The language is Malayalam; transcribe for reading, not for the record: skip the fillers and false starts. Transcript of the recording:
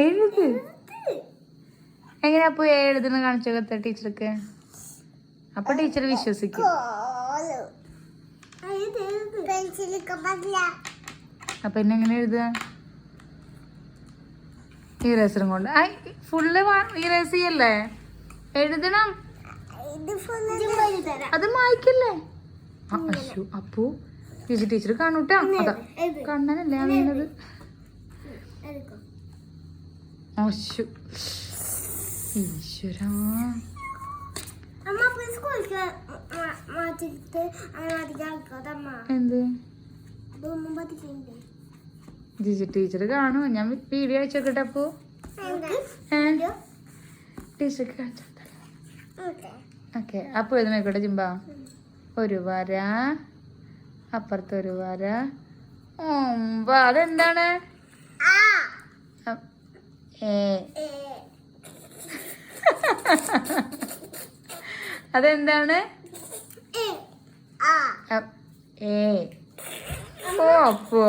എഴുത്. എങ്ങനെയാ അപ്പൊ എഴുതുന്ന കാണിച്ചു കൊടുത്ത ടീച്ചർക്ക്? അപ്പൊ ടീച്ചർ വിശ്വസിക്കും. അപ്പൊ എന്നെ എങ്ങനെ എഴുതുക? ഇറേസറും കൊണ്ട്. ഫുള്ള് ഇറേസ് ചെയ്യല്ലേ, എഴുതണം. അത് മായ്ക്കല്ലേ? അപ്പോ ടീച്ചർ കാണൂട്ടാ. അതാ കണ്ണനല്ലേ വീണത്. ഈശ്വരാ. എന്ത് ജിജി ടീച്ചർ കാണുമോ? ഞാൻ വീഡിയോ അയച്ചോക്കട്ടെ. അപ്പോ ടീച്ചർക്ക് കാണിച്ചു. ഓക്കെ. അപ്പൊ ഇത് നോക്കട്ടെ ജിമ്പ. ഒരു വര, അപ്പുറത്തൊരു വര. അതെന്താണ്? അതെന്താണ്? ഓ അപ്പോ